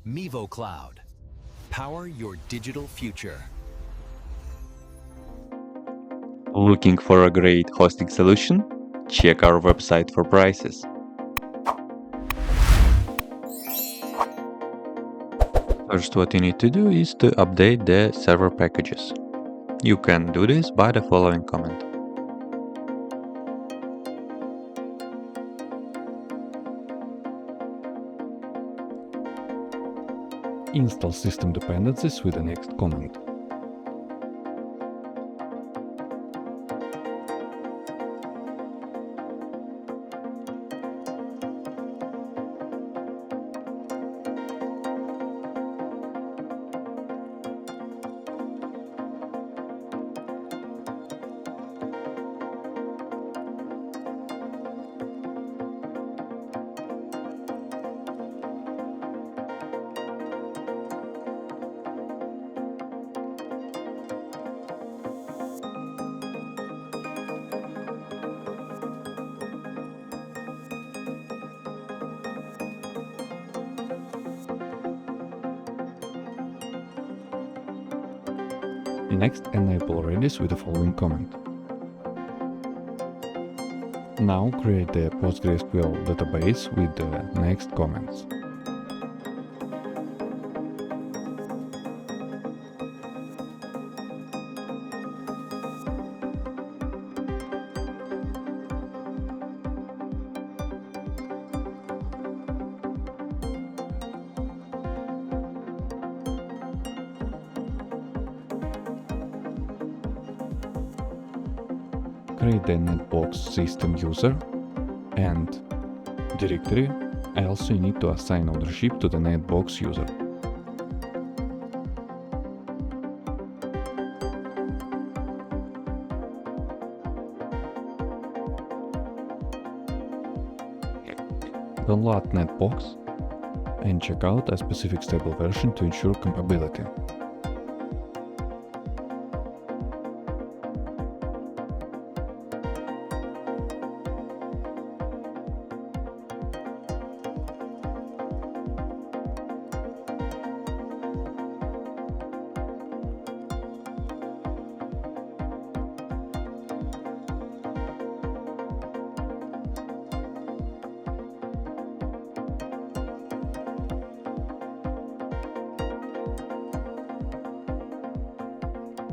Mevo Cloud. Power your digital future. Looking for a great hosting solution? Check our website for prices. First, what you need to do is to update the server packages. You can do this by the following command. Install system dependencies with the next command. Next, enable Redis with the following command. Now create the PostgreSQL database with the next comments. Create the NetBox system user and directory. Also, you need to assign ownership to the NetBox user. Download NetBox and check out a specific stable version to ensure compatibility.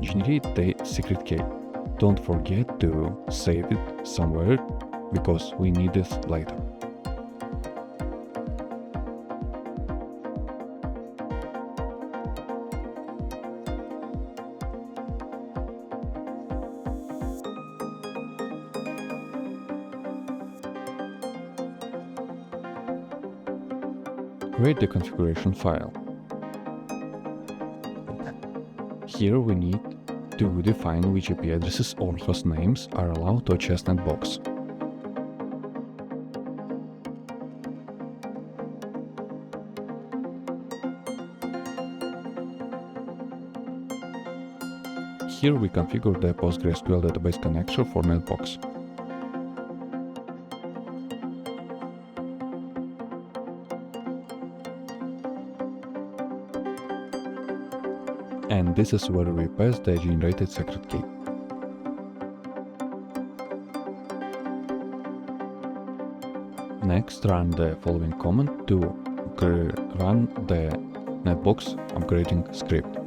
Generate the secret key. Don't forget to save it somewhere because we need it later. Create the configuration file. Here we need to define which IP addresses or host names are allowed to access NetBox. Here we configure the PostgreSQL database connection for NetBox. And this is where we pass the generated secret key. Next, run the following command to run the NetBox upgrading script.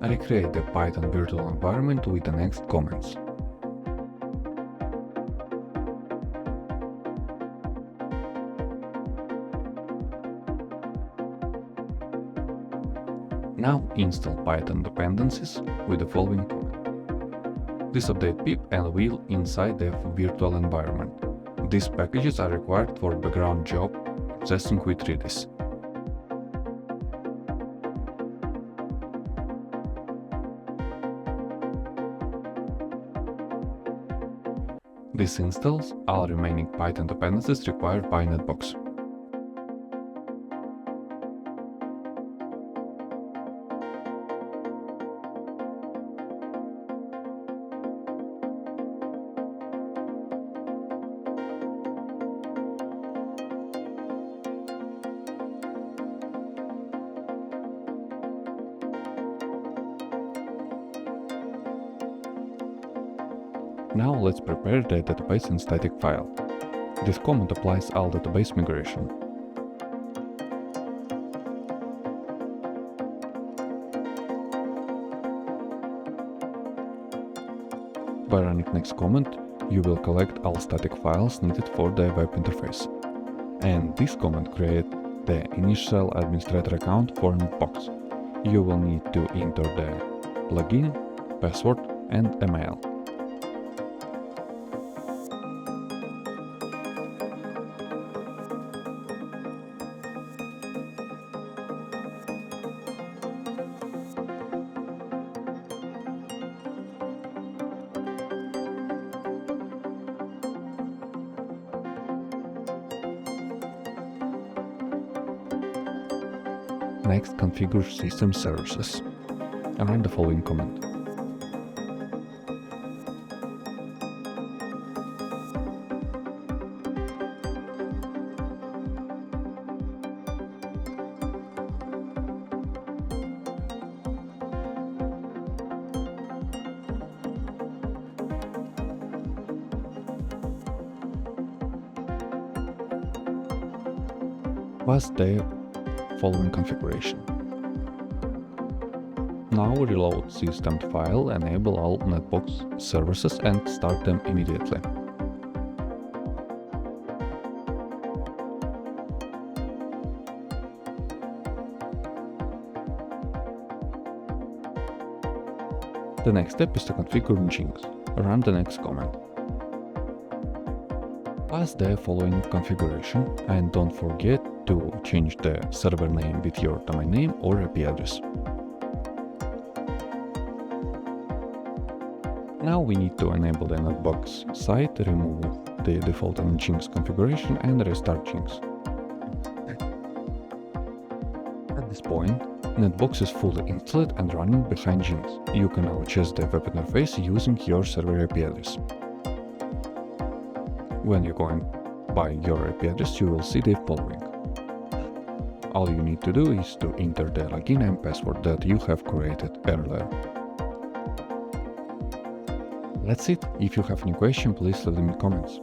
Recreate the Python virtual environment with the next comments. Now install Python dependencies with the following command. This update pip and will inside the virtual environment. These packages are required for background job processing with Redis. This installs all remaining Python dependencies required by NetBox. Now let's prepare the database in static file. This command applies all database migration. By running next command, you will collect all static files needed for the web interface. And this command creates the initial administrator account for NetBox. You will need to enter the login, password and email. Next, configure system services and run the following command. Pass the following configuration. Now reload system file, enable all NetBox services and start them immediately. The next step is to configure nginx. Run the next command. Pass the following configuration and don't forget to change the server name with your domain name or IP address. Now we need to enable the NetBox site, remove the default nginx configuration and restart nginx. At this point, NetBox is fully installed and running behind nginx. You can now access the web interface using your server IP address. When you're going by your IP address, you will see the following. All you need to do is to enter the login and password that you have created earlier. That's it. If you have any question, please leave them in comments.